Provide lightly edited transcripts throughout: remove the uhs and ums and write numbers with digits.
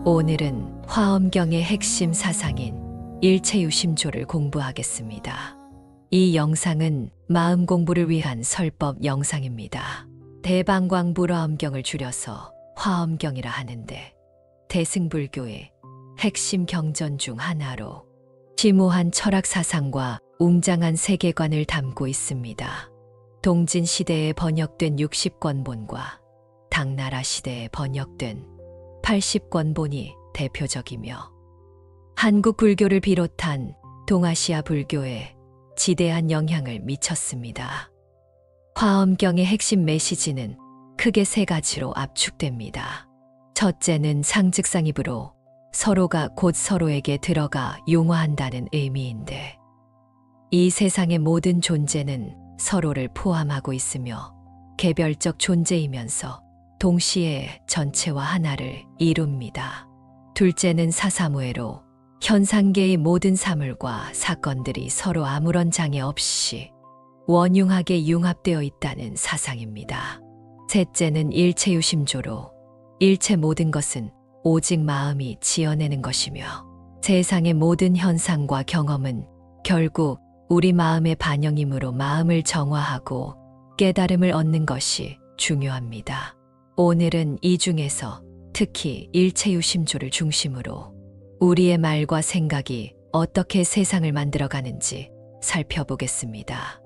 오늘은 화엄경의 핵심 사상인 일체유심조를 공부하겠습니다. 이 영상은 마음 공부를 위한 설법 영상입니다. 대방광불화엄경을 줄여서 화엄경이라 하는데 대승불교의 핵심 경전 중 하나로 심오한 철학 사상과 웅장한 세계관을 담고 있습니다. 동진 시대에 번역된 60권본과 당나라 시대에 번역된 80권본이 대표적이며 한국 불교를 비롯한 동아시아 불교에 지대한 영향을 미쳤습니다. 화엄경의 핵심 메시지는 크게 세 가지로 압축됩니다. 첫째는 상즉상입으로 서로가 곧 서로에게 들어가 융화한다는 의미인데, 이 세상의 모든 존재는 서로를 포함하고 있으며 개별적 존재이면서 동시에 전체와 하나를 이룹니다. 둘째는 사사무예로 현상계의 모든 사물과 사건들이 서로 아무런 장애 없이 원융하게 융합되어 있다는 사상입니다. 셋째는 일체유심조로 일체 모든 것은 오직 마음이 지어내는 것이며 세상의 모든 현상과 경험은 결국 우리 마음의 반영이므로 마음을 정화하고 깨달음을 얻는 것이 중요합니다. 오늘은 이 중에서 특히 일체유심조를 중심으로 우리의 말과 생각이 어떻게 세상을 만들어가는지 살펴보겠습니다.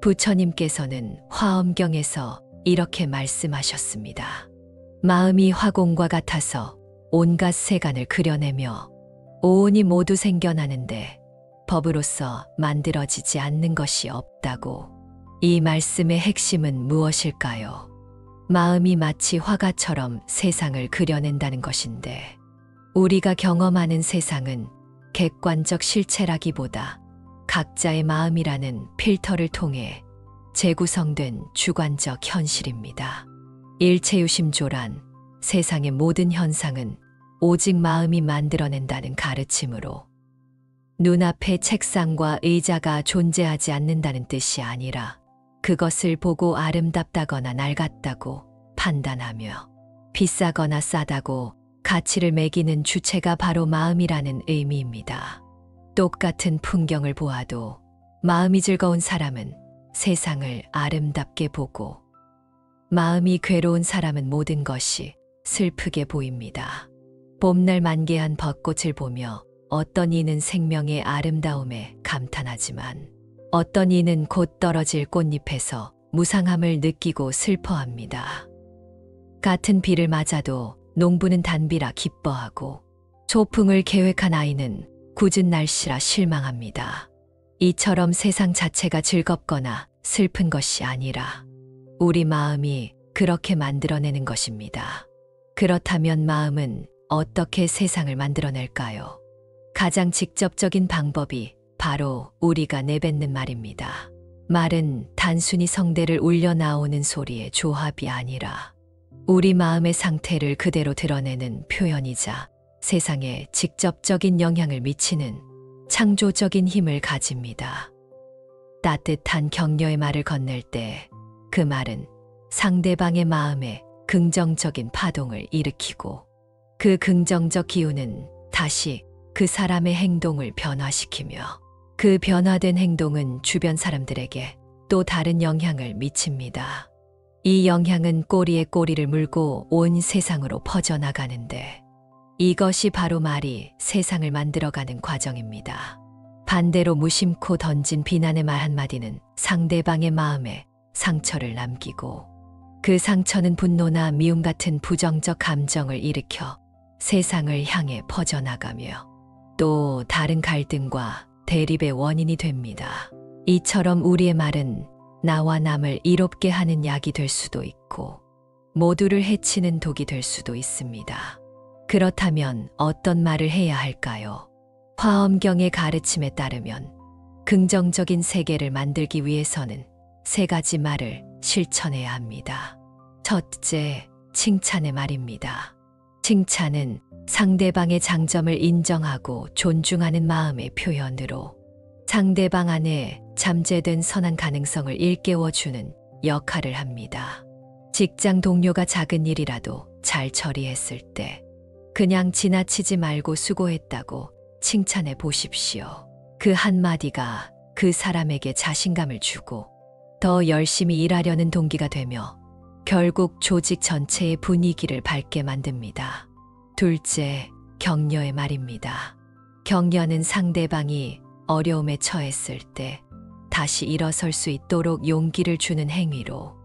부처님께서는 화엄경에서 이렇게 말씀하셨습니다. 마음이 화공과 같아서 온갖 세간을 그려내며 오온이 모두 생겨나는데 법으로서 만들어지지 않는 것이 없다고. 이 말씀의 핵심은 무엇일까요? 마음이 마치 화가처럼 세상을 그려낸다는 것인데, 우리가 경험하는 세상은 객관적 실체라기보다 각자의 마음이라는 필터를 통해 재구성된 주관적 현실입니다. 일체유심조란 세상의 모든 현상은 오직 마음이 만들어낸다는 가르침으로 눈앞에 책상과 의자가 존재하지 않는다는 뜻이 아니라 그것을 보고 아름답다거나 낡았다고 판단하며 비싸거나 싸다고 가치를 매기는 주체가 바로 마음이라는 의미입니다. 똑같은 풍경을 보아도 마음이 즐거운 사람은 세상을 아름답게 보고, 마음이 괴로운 사람은 모든 것이 슬프게 보입니다. 봄날 만개한 벚꽃을 보며 어떤 이는 생명의 아름다움에 감탄하지만 어떤 이는 곧 떨어질 꽃잎에서 무상함을 느끼고 슬퍼합니다. 같은 비를 맞아도 농부는 단비라 기뻐하고 소풍을 계획한 아이는 굳은 날씨라 실망합니다. 이처럼 세상 자체가 즐겁거나 슬픈 것이 아니라 우리 마음이 그렇게 만들어내는 것입니다. 그렇다면 마음은 어떻게 세상을 만들어낼까요? 가장 직접적인 방법이 바로 우리가 내뱉는 말입니다. 말은 단순히 성대를 울려 나오는 소리의 조합이 아니라 우리 마음의 상태를 그대로 드러내는 표현이자 세상에 직접적인 영향을 미치는 창조적인 힘을 가집니다. 따뜻한 격려의 말을 건넬 때 그 말은 상대방의 마음에 긍정적인 파동을 일으키고, 그 긍정적 기운은 다시 그 사람의 행동을 변화시키며 그 변화된 행동은 주변 사람들에게 또 다른 영향을 미칩니다. 이 영향은 꼬리에 꼬리를 물고 온 세상으로 퍼져나가는데, 이것이 바로 말이 세상을 만들어가는 과정입니다. 반대로 무심코 던진 비난의 말 한마디는 상대방의 마음에 상처를 남기고, 그 상처는 분노나 미움 같은 부정적 감정을 일으켜 세상을 향해 퍼져나가며 또 다른 갈등과 대립의 원인이 됩니다. 이처럼 우리의 말은 나와 남을 이롭게 하는 약이 될 수도 있고 모두를 해치는 독이 될 수도 있습니다. 그렇다면 어떤 말을 해야 할까요? 화엄경의 가르침에 따르면 긍정적인 세계를 만들기 위해서는 세 가지 말을 실천해야 합니다. 첫째, 칭찬의 말입니다. 칭찬은 상대방의 장점을 인정하고 존중하는 마음의 표현으로 상대방 안에 잠재된 선한 가능성을 일깨워주는 역할을 합니다. 직장 동료가 작은 일이라도 잘 처리했을 때 그냥 지나치지 말고 수고했다고 칭찬해 보십시오. 그 한마디가 그 사람에게 자신감을 주고 더 열심히 일하려는 동기가 되며 결국 조직 전체의 분위기를 밝게 만듭니다. 둘째, 격려의 말입니다. 격려는 상대방이 어려움에 처했을 때 다시 일어설 수 있도록 용기를 주는 행위로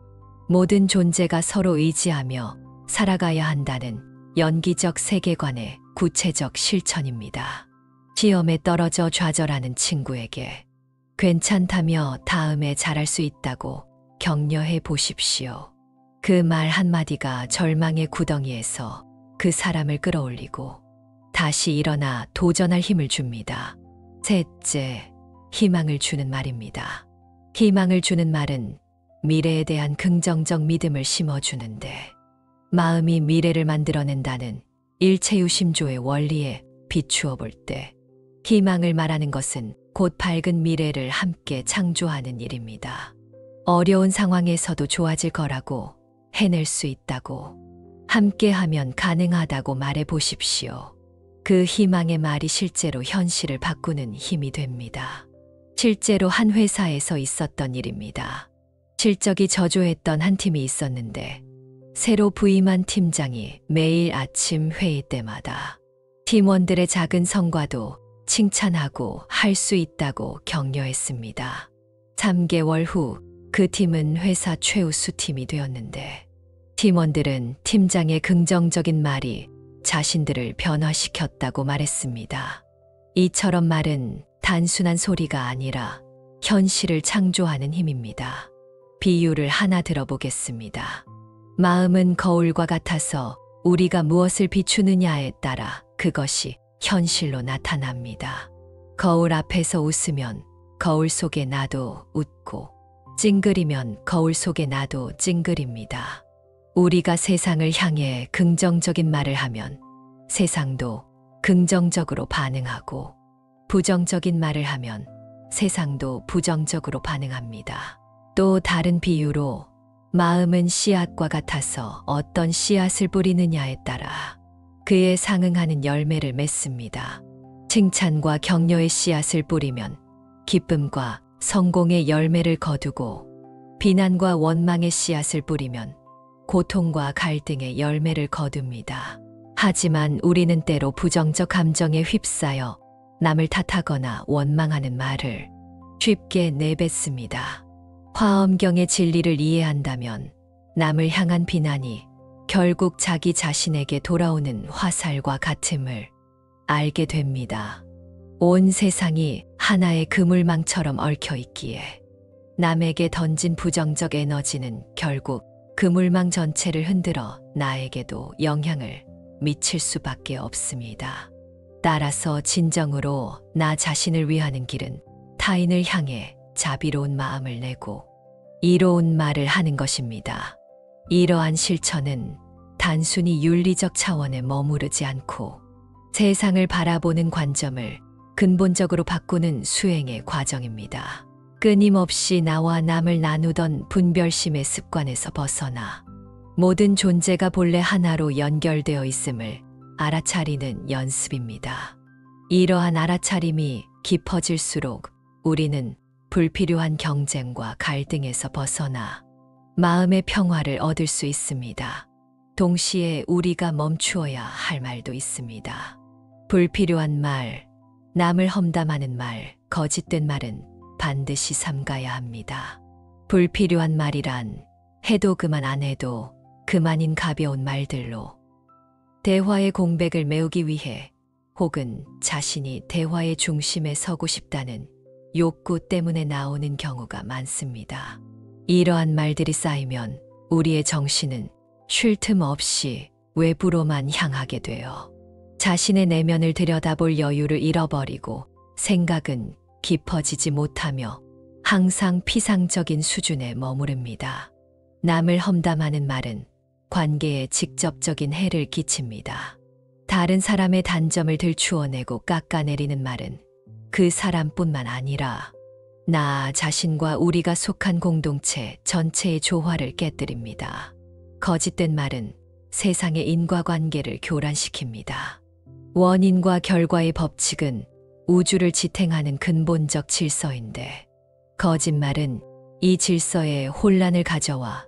모든 존재가 서로 의지하며 살아가야 한다는 연기적 세계관의 구체적 실천입니다. 시험에 떨어져 좌절하는 친구에게 괜찮다며 다음에 잘할 수 있다고 격려해 보십시오. 그 말 한마디가 절망의 구덩이에서 그 사람을 끌어올리고 다시 일어나 도전할 힘을 줍니다. 셋째, 희망을 주는 말입니다. 희망을 주는 말은 미래에 대한 긍정적 믿음을 심어주는데 마음이 미래를 만들어낸다는 일체유심조의 원리에 비추어 볼 때 희망을 말하는 것은 곧 밝은 미래를 함께 창조하는 일입니다. 어려운 상황에서도 좋아질 거라고, 해낼 수 있다고, 함께하면 가능하다고 말해 보십시오. 그 희망의 말이 실제로 현실을 바꾸는 힘이 됩니다. 실제로 한 회사에서 있었던 일입니다. 실적이 저조했던 한 팀이 있었는데 새로 부임한 팀장이 매일 아침 회의 때마다 팀원들의 작은 성과도 칭찬하고 할 수 있다고 격려했습니다. 3개월 후 그 팀은 회사 최우수 팀이 되었는데 팀원들은 팀장의 긍정적인 말이 자신들을 변화시켰다고 말했습니다. 이처럼 말은 단순한 소리가 아니라 현실을 창조하는 힘입니다. 비유를 하나 들어보겠습니다. 마음은 거울과 같아서 우리가 무엇을 비추느냐에 따라 그것이 현실로 나타납니다. 거울 앞에서 웃으면 거울 속에 나도 웃고 찡그리면 거울 속에 나도 찡그립니다. 우리가 세상을 향해 긍정적인 말을 하면 세상도 긍정적으로 반응하고 부정적인 말을 하면 세상도 부정적으로 반응합니다. 또 다른 비유로 마음은 씨앗과 같아서 어떤 씨앗을 뿌리느냐에 따라 그에 상응하는 열매를 맺습니다. 칭찬과 격려의 씨앗을 뿌리면 기쁨과 성공의 열매를 거두고 비난과 원망의 씨앗을 뿌리면 고통과 갈등의 열매를 거둡니다. 하지만 우리는 때로 부정적 감정에 휩싸여 남을 탓하거나 원망하는 말을 쉽게 내뱉습니다. 화엄경의 진리를 이해한다면 남을 향한 비난이 결국 자기 자신에게 돌아오는 화살과 같음을 알게 됩니다. 온 세상이 하나의 그물망처럼 얽혀 있기에 남에게 던진 부정적 에너지는 결국 그물망 전체를 흔들어 나에게도 영향을 미칠 수밖에 없습니다. 따라서 진정으로 나 자신을 위하는 길은 타인을 향해 자비로운 마음을 내고 이로운 말을 하는 것입니다. 이러한 실천은 단순히 윤리적 차원에 머무르지 않고 세상을 바라보는 관점을 근본적으로 바꾸는 수행의 과정입니다. 끊임없이 나와 남을 나누던 분별심의 습관에서 벗어나 모든 존재가 본래 하나로 연결되어 있음을 알아차리는 연습입니다. 이러한 알아차림이 깊어질수록 우리는 불필요한 경쟁과 갈등에서 벗어나 마음의 평화를 얻을 수 있습니다. 동시에 우리가 멈추어야 할 말도 있습니다. 불필요한 말, 남을 험담하는 말, 거짓된 말은 반드시 삼가야 합니다. 불필요한 말이란 해도 그만 안 해도 그만인 가벼운 말들로 대화의 공백을 메우기 위해 혹은 자신이 대화의 중심에 서고 싶다는 욕구 때문에 나오는 경우가 많습니다. 이러한 말들이 쌓이면 우리의 정신은 쉴 틈 없이 외부로만 향하게 되어 자신의 내면을 들여다볼 여유를 잃어버리고 생각은 깊어지지 못하며 항상 피상적인 수준에 머무릅니다. 남을 험담하는 말은 관계에 직접적인 해를 끼칩니다. 다른 사람의 단점을 들추어내고 깎아내리는 말은 그 사람뿐만 아니라 나 자신과 우리가 속한 공동체 전체의 조화를 깨뜨립니다. 거짓된 말은 세상의 인과관계를 교란시킵니다. 원인과 결과의 법칙은 우주를 지탱하는 근본적 질서인데, 거짓말은 이 질서에 혼란을 가져와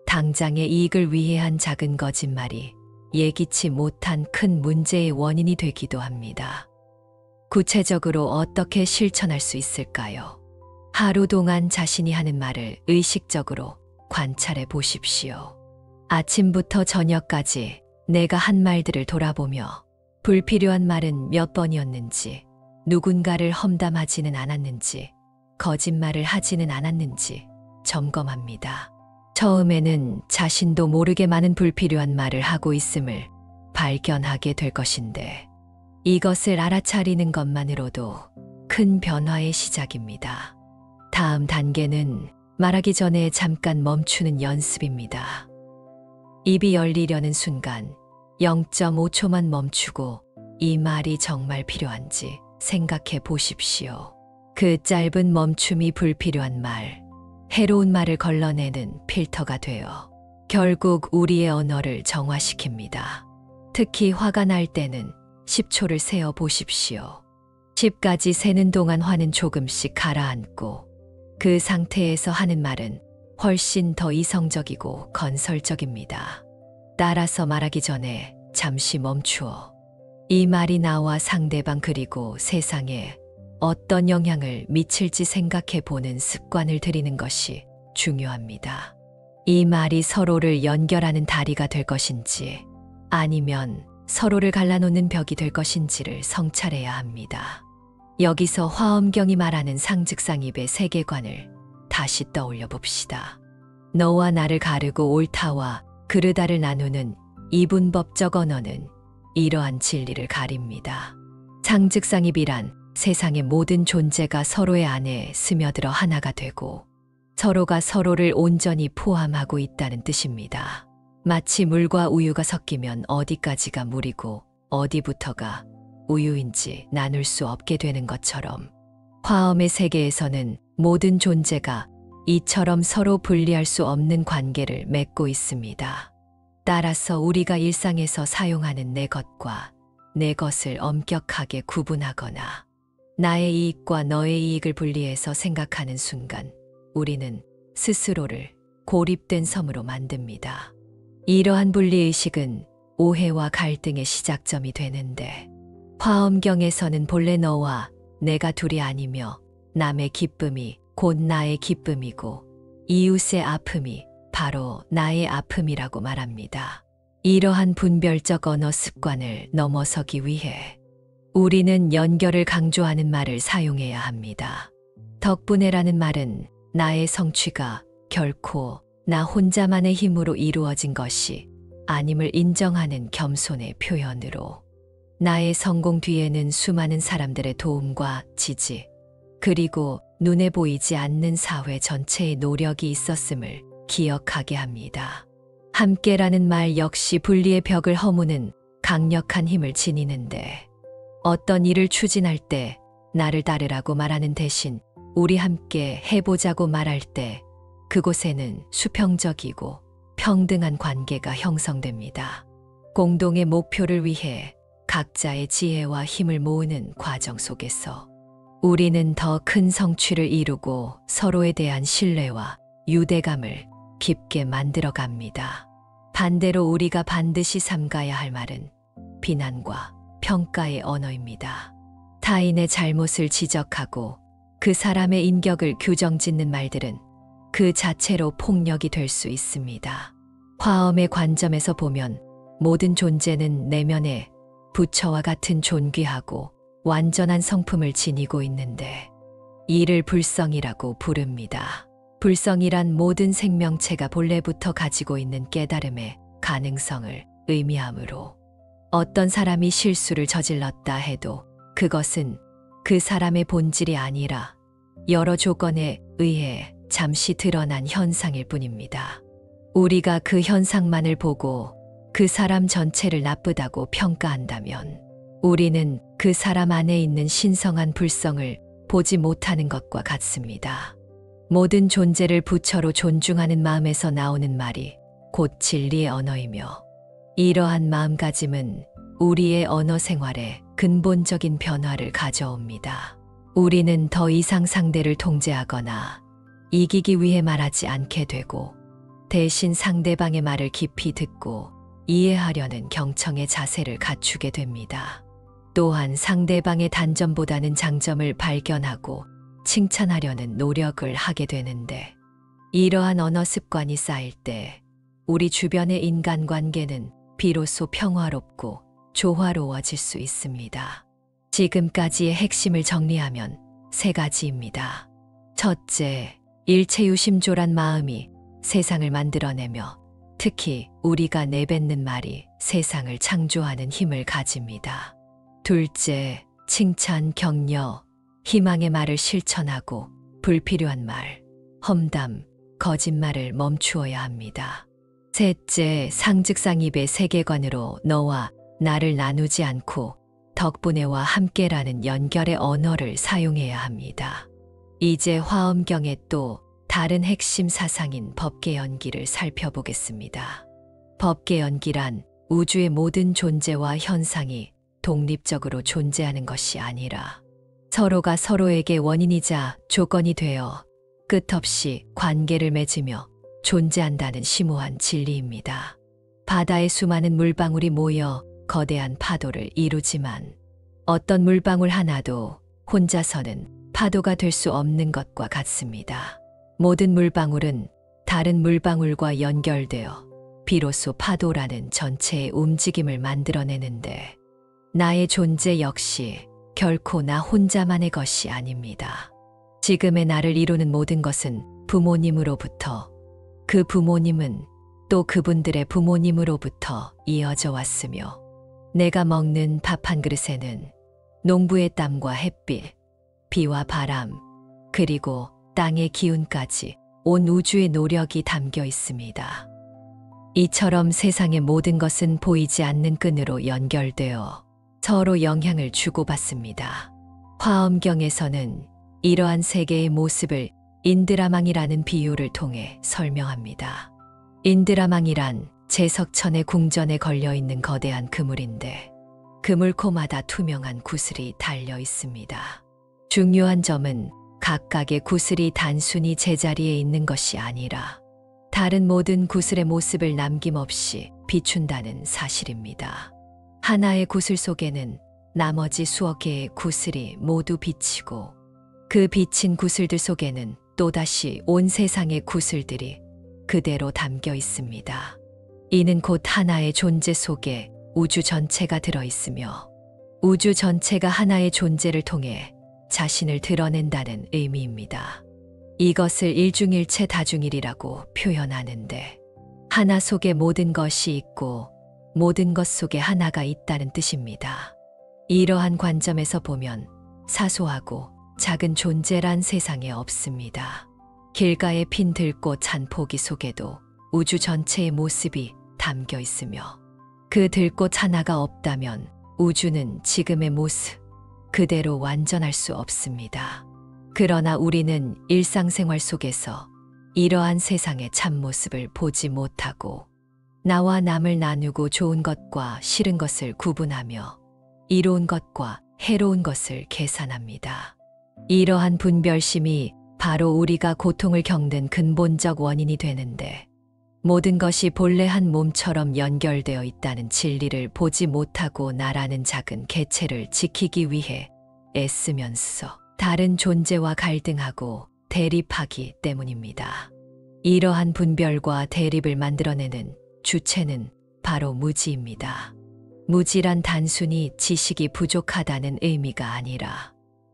당장의 이익을 위해 한 작은 거짓말이 예기치 못한 큰 문제의 원인이 되기도 합니다. 구체적으로 어떻게 실천할 수 있을까요? 하루 동안 자신이 하는 말을 의식적으로 관찰해 보십시오. 아침부터 저녁까지 내가 한 말들을 돌아보며 불필요한 말은 몇 번이었는지, 누군가를 험담하지는 않았는지, 거짓말을 하지는 않았는지 점검합니다. 처음에는 자신도 모르게 많은 불필요한 말을 하고 있음을 발견하게 될 것인데, 이것을 알아차리는 것만으로도 큰 변화의 시작입니다. 다음 단계는 말하기 전에 잠깐 멈추는 연습입니다. 입이 열리려는 순간 0.5초만 멈추고 이 말이 정말 필요한지 생각해 보십시오. 그 짧은 멈춤이 불필요한 말, 해로운 말을 걸러내는 필터가 되어 결국 우리의 언어를 정화시킵니다. 특히 화가 날 때는 10초를 세어 보십시오. 10까지 세는 동안 화는 조금씩 가라앉고, 그 상태에서 하는 말은 훨씬 더 이성적이고 건설적입니다. 따라서 말하기 전에 잠시 멈추어 이 말이 나와 상대방 그리고 세상에 어떤 영향을 미칠지 생각해 보는 습관을 들이는 것이 중요합니다. 이 말이 서로를 연결하는 다리가 될 것인지 아니면 서로를 갈라놓는 벽이 될 것인지를 성찰해야 합니다. 여기서 화엄경이 말하는 상즉상입의 세계관을 다시 떠올려 봅시다. 너와 나를 가르고 옳다와 그르다를 나누는 이분법적 언어는 이러한 진리를 가립니다. 상즉상입이란 세상의 모든 존재가 서로의 안에 스며들어 하나가 되고 서로가 서로를 온전히 포함하고 있다는 뜻입니다. 마치 물과 우유가 섞이면 어디까지가 물이고 어디부터가 우유인지 나눌 수 없게 되는 것처럼, 화엄의 세계에서는 모든 존재가 이처럼 서로 분리할 수 없는 관계를 맺고 있습니다. 따라서 우리가 일상에서 사용하는 내 것과 내 것을 엄격하게 구분하거나 나의 이익과 너의 이익을 분리해서 생각하는 순간 우리는 스스로를 고립된 섬으로 만듭니다. 이러한 분리의식은 오해와 갈등의 시작점이 되는데, 화엄경에서는 본래 너와 내가 둘이 아니며 남의 기쁨이 곧 나의 기쁨이고 이웃의 아픔이 바로 나의 아픔이라고 말합니다. 이러한 분별적 언어 습관을 넘어서기 위해 우리는 연결을 강조하는 말을 사용해야 합니다. 덕분에라는 말은 나의 성취가 결코 나 혼자만의 힘으로 이루어진 것이 아님을 인정하는 겸손의 표현으로, 나의 성공 뒤에는 수많은 사람들의 도움과 지지, 그리고 눈에 보이지 않는 사회 전체의 노력이 있었음을 기억하게 합니다. 함께라는 말 역시 분리의 벽을 허무는 강력한 힘을 지니는데, 어떤 일을 추진할 때 나를 따르라고 말하는 대신 우리 함께 해보자고 말할 때 그곳에는 수평적이고 평등한 관계가 형성됩니다. 공동의 목표를 위해 각자의 지혜와 힘을 모으는 과정 속에서 우리는 더 큰 성취를 이루고 서로에 대한 신뢰와 유대감을 깊게 만들어 갑니다. 반대로 우리가 반드시 삼가야 할 말은 비난과 평가의 언어입니다. 타인의 잘못을 지적하고 그 사람의 인격을 규정짓는 말들은 그 자체로 폭력이 될 수 있습니다. 화엄의 관점에서 보면 모든 존재는 내면에 부처와 같은 존귀하고 완전한 성품을 지니고 있는데, 이를 불성이라고 부릅니다. 불성이란 모든 생명체가 본래부터 가지고 있는 깨달음의 가능성을 의미하므로, 어떤 사람이 실수를 저질렀다 해도 그것은 그 사람의 본질이 아니라 여러 조건에 의해 잠시 드러난 현상일 뿐입니다. 우리가 그 현상만을 보고 그 사람 전체를 나쁘다고 평가한다면 우리는 그 사람 안에 있는 신성한 불성을 보지 못하는 것과 같습니다. 모든 존재를 부처로 존중하는 마음에서 나오는 말이 곧 진리의 언어이며 이러한 마음가짐은 우리의 언어 생활에 근본적인 변화를 가져옵니다. 우리는 더 이상 상대를 통제하거나 이기기 위해 말하지 않게 되고 대신 상대방의 말을 깊이 듣고 이해하려는 경청의 자세를 갖추게 됩니다. 또한 상대방의 단점보다는 장점을 발견하고 칭찬하려는 노력을 하게 되는데 이러한 언어 습관이 쌓일 때 우리 주변의 인간관계는 비로소 평화롭고 조화로워질 수 있습니다. 지금까지의 핵심을 정리하면 세 가지입니다. 첫째, 일체유심조란 마음이 세상을 만들어내며 특히 우리가 내뱉는 말이 세상을 창조하는 힘을 가집니다. 둘째, 칭찬, 격려, 희망의 말을 실천하고 불필요한 말, 험담, 거짓말을 멈추어야 합니다. 셋째, 상즉상입의 세계관으로 너와 나를 나누지 않고 덕분에와 함께라는 연결의 언어를 사용해야 합니다. 이제 화엄경의 또 다른 핵심 사상인 법계연기를 살펴보겠습니다. 법계연기란 우주의 모든 존재와 현상이 독립적으로 존재하는 것이 아니라 서로가 서로에게 원인이자 조건이 되어 끝없이 관계를 맺으며 존재한다는 심오한 진리입니다. 바다의 수많은 물방울이 모여 거대한 파도를 이루지만 어떤 물방울 하나도 혼자서는 파도가 될 수 없는 것과 같습니다. 모든 물방울은 다른 물방울과 연결되어 비로소 파도라는 전체의 움직임을 만들어내는데 나의 존재 역시 결코 나 혼자만의 것이 아닙니다. 지금의 나를 이루는 모든 것은 부모님으로부터, 그 부모님은 또 그분들의 부모님으로부터 이어져 왔으며 내가 먹는 밥 한 그릇에는 농부의 땀과 햇빛, 비와 바람, 그리고 땅의 기운까지 온 우주의 노력이 담겨 있습니다. 이처럼 세상의 모든 것은 보이지 않는 끈으로 연결되어 서로 영향을 주고받습니다. 화엄경에서는 이러한 세계의 모습을 인드라망이라는 비유를 통해 설명합니다. 인드라망이란 제석천의 궁전에 걸려있는 거대한 그물인데 그물코마다 투명한 구슬이 달려 있습니다. 중요한 점은 각각의 구슬이 단순히 제자리에 있는 것이 아니라 다른 모든 구슬의 모습을 남김없이 비춘다는 사실입니다. 하나의 구슬 속에는 나머지 수억 개의 구슬이 모두 비치고 그 비친 구슬들 속에는 또다시 온 세상의 구슬들이 그대로 담겨 있습니다. 이는 곧 하나의 존재 속에 우주 전체가 들어 있으며 우주 전체가 하나의 존재를 통해 자신을 드러낸다는 의미입니다. 이것을 일중일체 다중일이라고 표현하는데 하나 속에 모든 것이 있고 모든 것 속에 하나가 있다는 뜻입니다. 이러한 관점에서 보면 사소하고 작은 존재란 세상에 없습니다. 길가에 핀 들꽃 한 포기 속에도 우주 전체의 모습이 담겨 있으며 그 들꽃 하나가 없다면 우주는 지금의 모습 그대로 완전할 수 없습니다. 그러나 우리는 일상생활 속에서 이러한 세상의 참모습을 보지 못하고 나와 남을 나누고 좋은 것과 싫은 것을 구분하며 이로운 것과 해로운 것을 계산합니다. 이러한 분별심이 바로 우리가 고통을 겪는 근본적 원인이 되는데 모든 것이 본래 한 몸처럼 연결되어 있다는 진리를 보지 못하고 나라는 작은 개체를 지키기 위해 애쓰면서 다른 존재와 갈등하고 대립하기 때문입니다. 이러한 분별과 대립을 만들어내는 주체는 바로 무지입니다. 무지란 단순히 지식이 부족하다는 의미가 아니라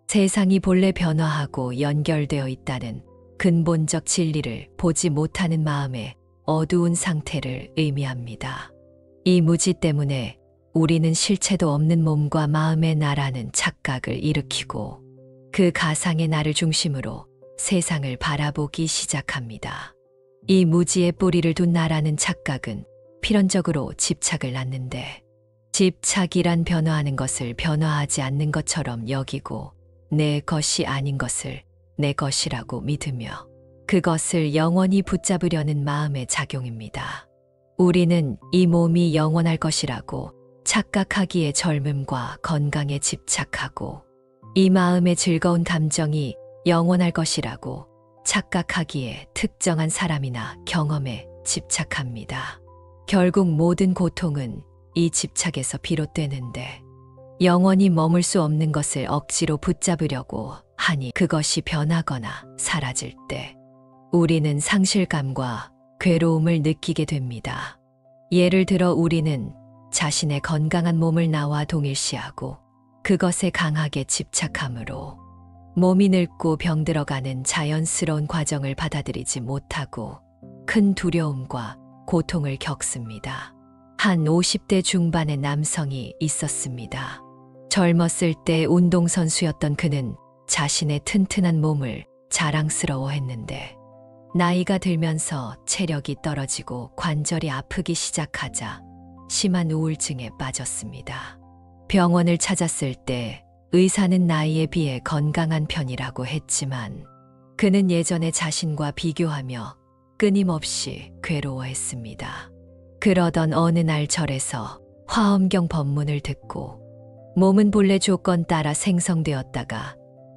세상이 본래 변화하고 연결되어 있다는 근본적 진리를 보지 못하는 마음의 어두운 상태를 의미합니다. 이 무지 때문에 우리는 실체도 없는 몸과 마음의 나라는 착각을 일으키고 그 가상의 나를 중심으로 세상을 바라보기 시작합니다. 이 무지의 뿌리를 둔 나라는 착각은 필연적으로 집착을 낳는데 집착이란 변화하는 것을 변화하지 않는 것처럼 여기고 내 것이 아닌 것을 내 것이라고 믿으며 그것을 영원히 붙잡으려는 마음의 작용입니다. 우리는 이 몸이 영원할 것이라고 착각하기에 젊음과 건강에 집착하고 이 마음의 즐거운 감정이 영원할 것이라고 착각하기에 특정한 사람이나 경험에 집착합니다. 결국 모든 고통은 이 집착에서 비롯되는데 영원히 머물 수 없는 것을 억지로 붙잡으려고 하니 그것이 변하거나 사라질 때 우리는 상실감과 괴로움을 느끼게 됩니다. 예를 들어 우리는 자신의 건강한 몸을 나와 동일시하고 그것에 강하게 집착함으로 몸이 늙고 병들어가는 자연스러운 과정을 받아들이지 못하고 큰 두려움과 고통을 겪습니다. 한 50대 중반의 남성이 있었습니다. 젊었을 때 운동선수였던 그는 자신의 튼튼한 몸을 자랑스러워했는데 나이가 들면서 체력이 떨어지고 관절이 아프기 시작하자 심한 우울증에 빠졌습니다. 병원을 찾았을 때 의사는 나이에 비해 건강한 편이라고 했지만 그는 예전에 자신과 비교하며 끊임없이 괴로워했습니다. 그러던 어느 날 절에서 화엄경 법문을 듣고 몸은 본래 조건 따라 생성되었다가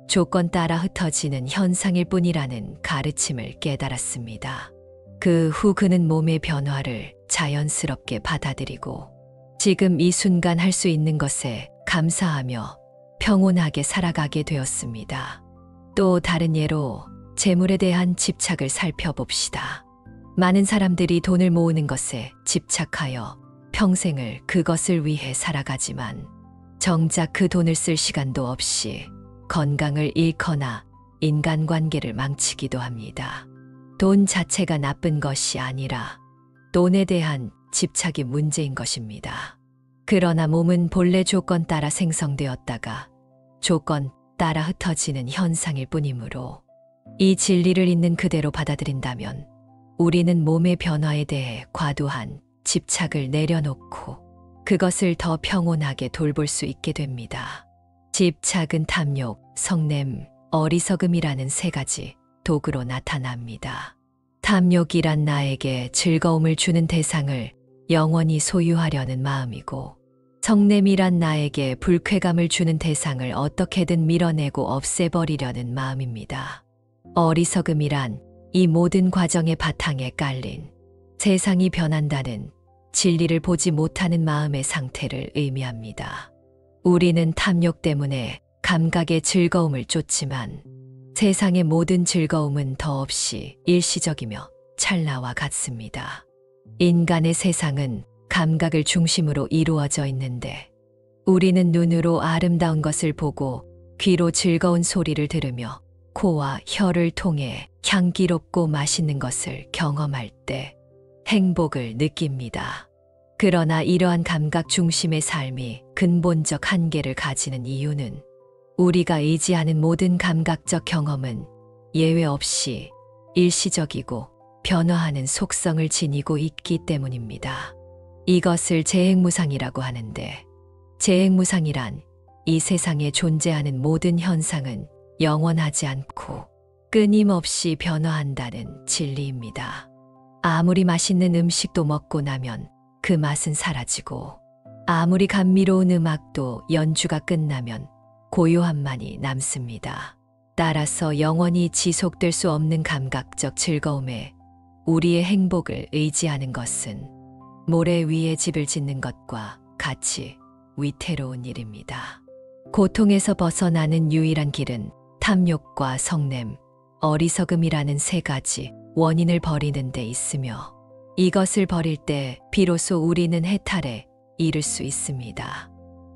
조건 따라 흩어지는 현상일 뿐이라는 가르침을 깨달았습니다. 그 후 그는 몸의 변화를 자연스럽게 받아들이고 지금 이 순간 할 수 있는 것에 감사하며 평온하게 살아가게 되었습니다. 또 다른 예로 재물에 대한 집착을 살펴봅시다. 많은 사람들이 돈을 모으는 것에 집착하여 평생을 그것을 위해 살아가지만 정작 그 돈을 쓸 시간도 없이 건강을 잃거나 인간관계를 망치기도 합니다. 돈 자체가 나쁜 것이 아니라 돈에 대한 집착이 문제인 것입니다. 그러나 몸은 본래 조건 따라 생성되었다가 조건 따라 흩어지는 현상일 뿐이므로 이 진리를 있는 그대로 받아들인다면 우리는 몸의 변화에 대해 과도한 집착을 내려놓고 그것을 더 평온하게 돌볼 수 있게 됩니다. 집착은 탐욕, 성냄, 어리석음이라는 세 가지 도구로 나타납니다. 탐욕이란 나에게 즐거움을 주는 대상을 영원히 소유하려는 마음이고 성냄이란 나에게 불쾌감을 주는 대상을 어떻게든 밀어내고 없애버리려는 마음입니다. 어리석음이란 이 모든 과정의 바탕에 깔린 세상이 변한다는 진리를 보지 못하는 마음의 상태를 의미합니다. 우리는 탐욕 때문에 감각의 즐거움을 쫓지만 세상의 모든 즐거움은 더없이 일시적이며 찰나와 같습니다. 인간의 세상은 감각을 중심으로 이루어져 있는데 우리는 눈으로 아름다운 것을 보고 귀로 즐거운 소리를 들으며 코와 혀를 통해 향기롭고 맛있는 것을 경험할 때 행복을 느낍니다. 그러나 이러한 감각 중심의 삶이 근본적 한계를 가지는 이유는 우리가 의지하는 모든 감각적 경험은 예외 없이 일시적이고 변화하는 속성을 지니고 있기 때문입니다. 이것을 재행무상이라고 하는데 재행무상이란 이 세상에 존재하는 모든 현상은 영원하지 않고 끊임없이 변화한다는 진리입니다. 아무리 맛있는 음식도 먹고 나면 그 맛은 사라지고 아무리 감미로운 음악도 연주가 끝나면 고요함만이 남습니다. 따라서 영원히 지속될 수 없는 감각적 즐거움에 우리의 행복을 의지하는 것은 모래 위에 집을 짓는 것과 같이 위태로운 일입니다. 고통에서 벗어나는 유일한 길은 탐욕과 성냄, 어리석음이라는 세 가지 원인을 버리는 데 있으며 이것을 버릴 때 비로소 우리는 해탈에 이를 수 있습니다.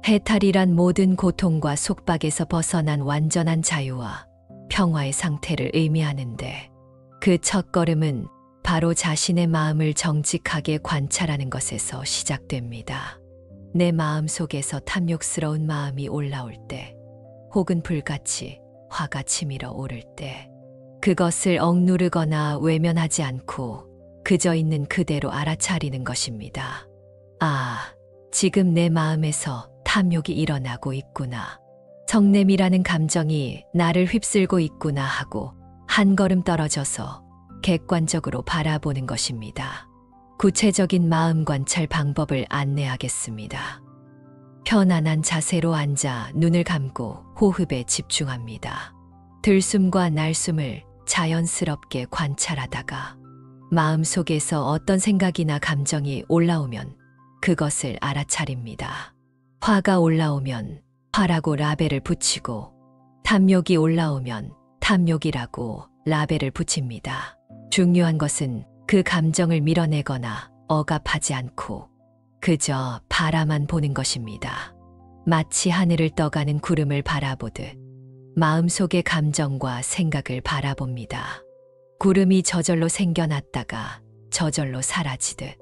해탈이란 모든 고통과 속박에서 벗어난 완전한 자유와 평화의 상태를 의미하는데 그 첫걸음은 바로 자신의 마음을 정직하게 관찰하는 것에서 시작됩니다. 내 마음 속에서 탐욕스러운 마음이 올라올 때 혹은 불같이 화가 치밀어 오를 때 그것을 억누르거나 외면하지 않고 그저 있는 그대로 알아차리는 것입니다. 아, 지금 내 마음에서 탐욕이 일어나고 있구나. 성냄이라는 감정이 나를 휩쓸고 있구나 하고 한 걸음 떨어져서 객관적으로 바라보는 것입니다. 구체적인 마음 관찰 방법을 안내하겠습니다. 편안한 자세로 앉아 눈을 감고 호흡에 집중합니다. 들숨과 날숨을 자연스럽게 관찰하다가 마음속에서 어떤 생각이나 감정이 올라오면 그것을 알아차립니다. 화가 올라오면 화라고 라벨을 붙이고 탐욕이 올라오면 탐욕이라고 라벨을 붙입니다. 중요한 것은 그 감정을 밀어내거나 억압하지 않고 그저 바라만 보는 것입니다. 마치 하늘을 떠가는 구름을 바라보듯 마음속의 감정과 생각을 바라봅니다. 구름이 저절로 생겨났다가 저절로 사라지듯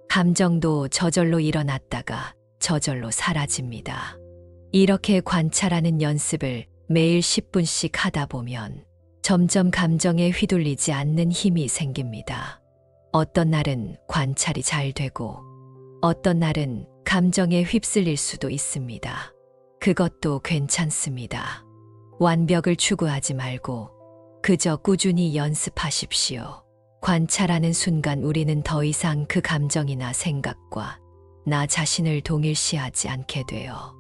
감정도 저절로 일어났다가 저절로 사라집니다. 이렇게 관찰하는 연습을 매일 10분씩 하다 보면 점점 감정에 휘둘리지 않는 힘이 생깁니다. 어떤 날은 관찰이 잘 되고 어떤 날은 감정에 휩쓸릴 수도 있습니다. 그것도 괜찮습니다. 완벽을 추구하지 말고 그저 꾸준히 연습하십시오. 관찰하는 순간 우리는 더 이상 그 감정이나 생각과 나 자신을 동일시하지 않게 돼요.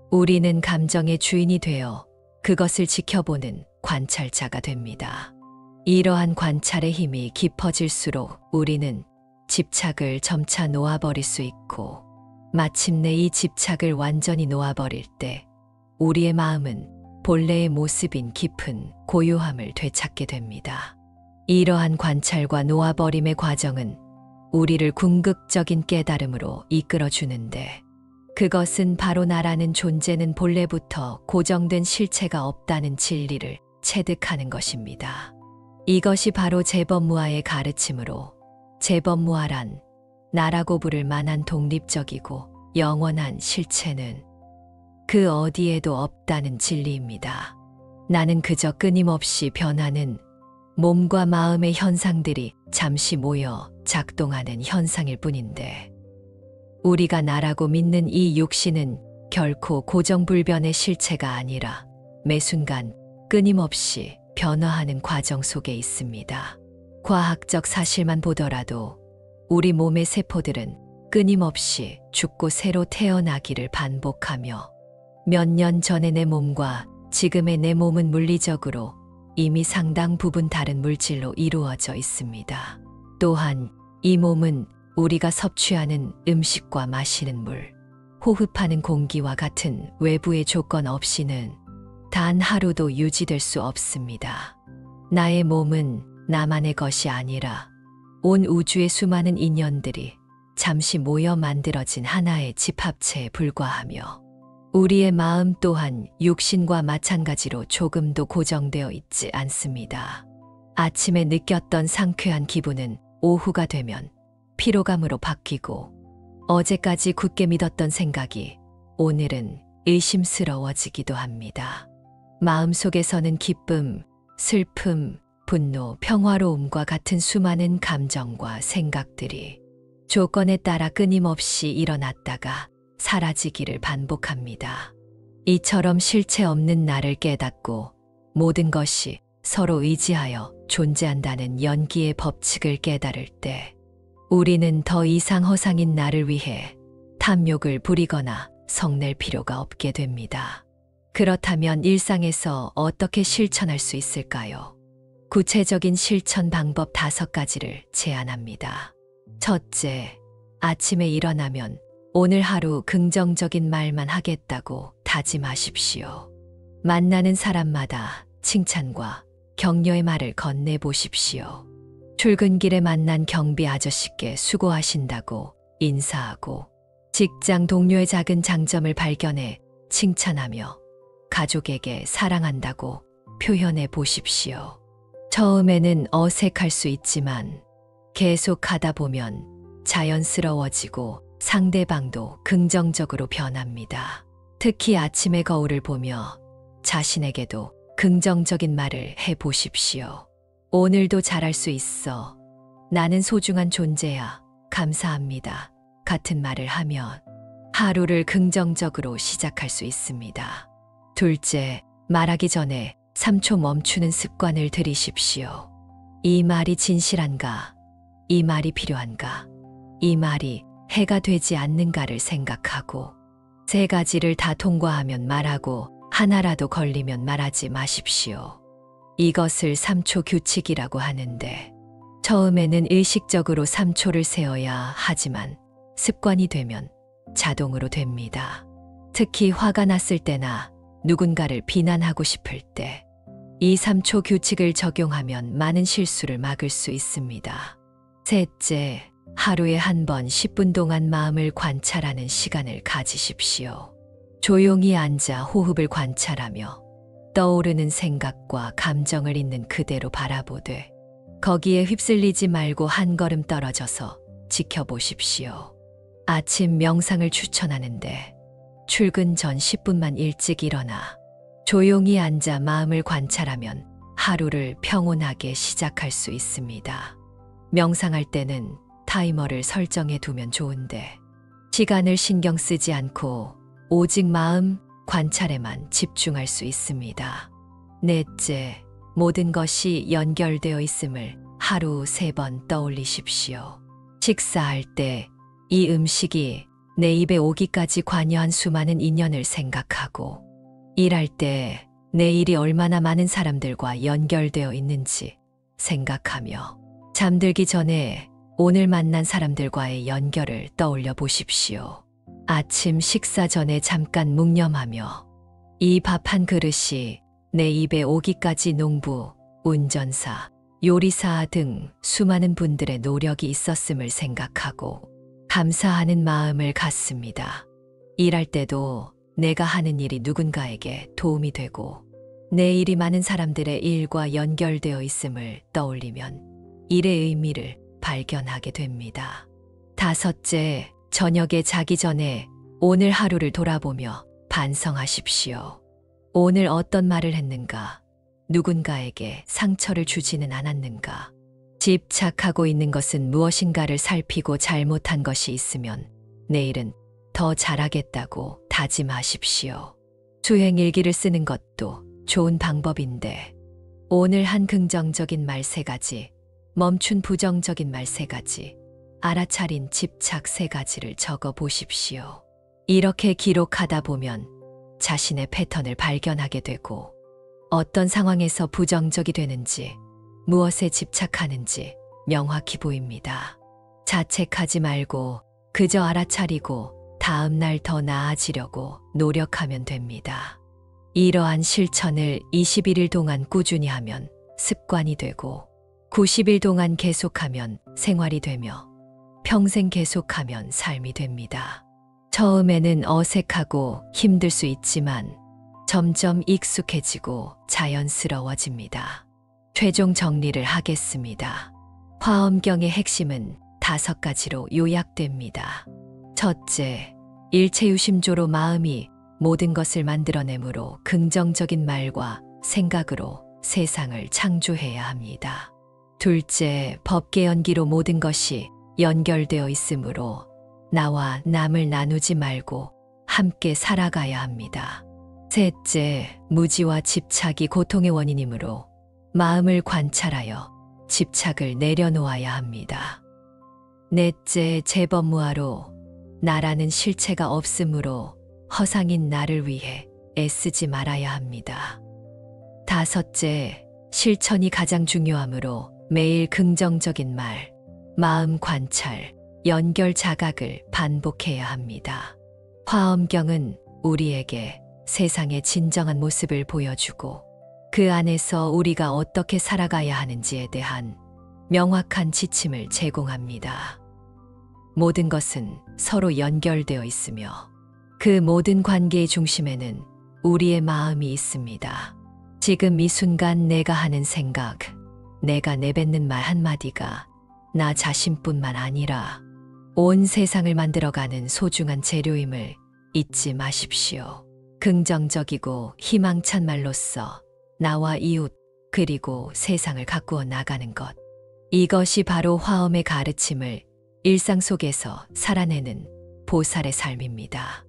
우리는 감정의 주인이 되어 그것을 지켜보는 관찰자가 됩니다. 이러한 관찰의 힘이 깊어질수록 우리는 집착을 점차 놓아버릴 수 있고 마침내 이 집착을 완전히 놓아버릴 때 우리의 마음은 본래의 모습인 깊은 고요함을 되찾게 됩니다. 이러한 관찰과 놓아버림의 과정은 우리를 궁극적인 깨달음으로 이끌어주는데 그것은 바로 나라는 존재는 본래부터 고정된 실체가 없다는 진리를 체득하는 것입니다. 이것이 바로 제법무아의 가르침으로 제법무아란 나라고 부를 만한 독립적이고 영원한 실체는 그 어디에도 없다는 진리입니다. 나는 그저 끊임없이 변하는 몸과 마음의 현상들이 잠시 모여 작동하는 현상일 뿐인데 우리가 나라고 믿는 이 육신은 결코 고정불변의 실체가 아니라 매 순간 끊임없이 변화하는 과정 속에 있습니다. 과학적 사실만 보더라도 우리 몸의 세포들은 끊임없이 죽고 새로 태어나기를 반복하며 몇 년 전의 내 몸과 지금의 내 몸은 물리적으로 이미 상당 부분 다른 물질로 이루어져 있습니다. 또한 이 몸은 우리가 섭취하는 음식과 마시는 물, 호흡하는 공기와 같은 외부의 조건 없이는 단 하루도 유지될 수 없습니다. 나의 몸은 나만의 것이 아니라 온 우주의 수많은 인연들이 잠시 모여 만들어진 하나의 집합체에 불과하며 우리의 마음 또한 육신과 마찬가지로 조금도 고정되어 있지 않습니다. 아침에 느꼈던 상쾌한 기분은 오후가 되면 피로감으로 바뀌고 어제까지 굳게 믿었던 생각이 오늘은 의심스러워지기도 합니다. 마음속에서는 기쁨, 슬픔, 분노, 평화로움과 같은 수많은 감정과 생각들이 조건에 따라 끊임없이 일어났다가 사라지기를 반복합니다. 이처럼 실체 없는 나를 깨닫고 모든 것이 서로 의지하여 존재한다는 연기의 법칙을 깨달을 때 우리는 더 이상 허상인 나를 위해 탐욕을 부리거나 성낼 필요가 없게 됩니다. 그렇다면 일상에서 어떻게 실천할 수 있을까요? 구체적인 실천 방법 5가지를 제안합니다. 첫째, 아침에 일어나면 오늘 하루 긍정적인 말만 하겠다고 다짐하십시오. 만나는 사람마다 칭찬과 격려의 말을 건네보십시오. 출근길에 만난 경비 아저씨께 수고하신다고 인사하고 직장 동료의 작은 장점을 발견해 칭찬하며 가족에게 사랑한다고 표현해 보십시오. 처음에는 어색할 수 있지만 계속하다 보면 자연스러워지고 상대방도 긍정적으로 변합니다. 특히 아침의 거울을 보며 자신에게도 긍정적인 말을 해 보십시오. 오늘도 잘할 수 있어. 나는 소중한 존재야. 감사합니다. 같은 말을 하면 하루를 긍정적으로 시작할 수 있습니다. 둘째, 말하기 전에 3초 멈추는 습관을 들이십시오. 이 말이 진실한가? 이 말이 필요한가? 이 말이 해가 되지 않는가를 생각하고, 세 가지를 다 통과하면 말하고 하나라도 걸리면 말하지 마십시오. 이것을 3초 규칙이라고 하는데, 처음에는 의식적으로 3초를 세어야 하지만 습관이 되면 자동으로 됩니다. 특히 화가 났을 때나 누군가를 비난하고 싶을 때, 이 3초 규칙을 적용하면 많은 실수를 막을 수 있습니다. 셋째, 하루에 한 번 10분 동안 마음을 관찰하는 시간을 가지십시오. 조용히 앉아 호흡을 관찰하며 떠오르는 생각과 감정을 있는 그대로 바라보되, 거기에 휩쓸리지 말고 한 걸음 떨어져서 지켜보십시오. 아침 명상을 추천하는데, 출근 전 10분만 일찍 일어나 조용히 앉아 마음을 관찰하면 하루를 평온하게 시작할 수 있습니다. 명상할 때는 타이머를 설정해 두면 좋은데, 시간을 신경 쓰지 않고 오직 마음 관찰에만 집중할 수 있습니다. 넷째, 모든 것이 연결되어 있음을 하루 3번 떠올리십시오. 식사할 때 이 음식이 내 입에 오기까지 관여한 수많은 인연을 생각하고, 일할 때 내 일이 얼마나 많은 사람들과 연결되어 있는지 생각하며, 잠들기 전에 오늘 만난 사람들과의 연결을 떠올려 보십시오. 아침 식사 전에 잠깐 묵념하며, 이 밥 한 그릇이 내 입에 오기까지 농부, 운전사, 요리사 등 수많은 분들의 노력이 있었음을 생각하고 감사하는 마음을 갖습니다. 일할 때도 내가 하는 일이 누군가에게 도움이 되고 내 일이 많은 사람들의 일과 연결되어 있음을 떠올리면 일의 의미를 발견하게 됩니다. 다섯째, 저녁에 자기 전에 오늘 하루를 돌아보며 반성하십시오. 오늘 어떤 말을 했는가? 누군가에게 상처를 주지는 않았는가? 집착하고 있는 것은 무엇인가를 살피고 잘못한 것이 있으면 내일은 더 잘하겠다고 다짐하십시오. 수행 일기를 쓰는 것도 좋은 방법인데, 오늘 한 긍정적인 말 3가지, 멈춘 부정적인 말 3가지, 알아차린 집착 3가지를 적어 보십시오. 이렇게 기록하다 보면 자신의 패턴을 발견하게 되고, 어떤 상황에서 부정적이 되는지, 무엇에 집착하는지 명확히 보입니다. 자책하지 말고 그저 알아차리고 다음 날 더 나아지려고 노력하면 됩니다. 이러한 실천을 21일 동안 꾸준히 하면 습관이 되고, 90일 동안 계속하면 생활이 되며, 평생 계속하면 삶이 됩니다. 처음에는 어색하고 힘들 수 있지만 점점 익숙해지고 자연스러워집니다. 최종 정리를 하겠습니다. 화엄경의 핵심은 5가지로 요약됩니다. 첫째, 일체유심조로 마음이 모든 것을 만들어내므로 긍정적인 말과 생각으로 세상을 창조해야 합니다. 둘째, 법계연기로 모든 것이 연결되어 있으므로 나와 남을 나누지 말고 함께 살아가야 합니다. 셋째, 무지와 집착이 고통의 원인이므로 마음을 관찰하여 집착을 내려놓아야 합니다. 넷째, 재범무화로 나라는 실체가 없으므로 허상인 나를 위해 애쓰지 말아야 합니다. 다섯째, 실천이 가장 중요하므로 매일 긍정적인 말, 마음 관찰, 연결 자각을 반복해야 합니다. 화엄경은 우리에게 세상의 진정한 모습을 보여주고 그 안에서 우리가 어떻게 살아가야 하는지에 대한 명확한 지침을 제공합니다. 모든 것은 서로 연결되어 있으며 그 모든 관계의 중심에는 우리의 마음이 있습니다. 지금 이 순간 내가 하는 생각, 내가 내뱉는 말 한마디가 나 자신뿐만 아니라 온 세상을 만들어가는 소중한 재료임을 잊지 마십시오. 긍정적이고 희망찬 말로써 나와 이웃 그리고 세상을 가꾸어 나가는 것. 이것이 바로 화엄의 가르침을 일상 속에서 살아내는 보살의 삶입니다.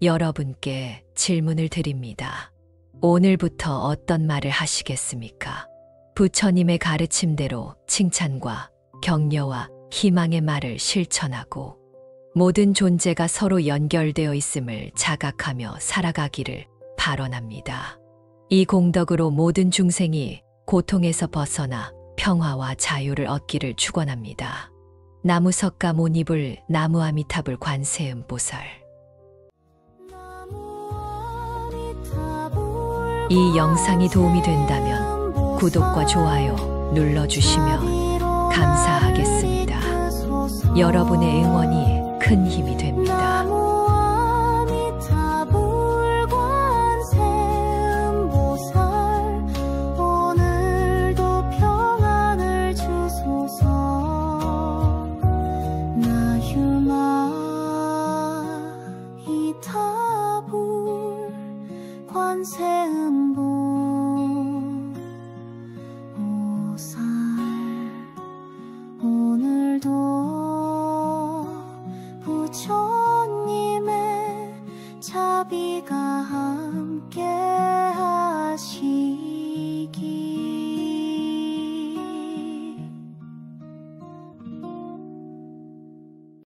여러분께 질문을 드립니다. 오늘부터 어떤 말을 하시겠습니까? 부처님의 가르침대로 칭찬과 격려와 희망의 말을 실천하고 모든 존재가 서로 연결되어 있음을 자각하며 살아가기를 발언합니다. 이 공덕으로 모든 중생이 고통에서 벗어나 평화와 자유를 얻기를 축원합니다. 나무석가 모니불 나무아미타불 관세음보살. 이 영상이 도움이 된다면 구독과 좋아요 눌러주시면 감사하겠습니다. 여러분의 응원이 큰 힘이 됩니다. 관세음보 보살 오늘도 부처님의 자비가 함께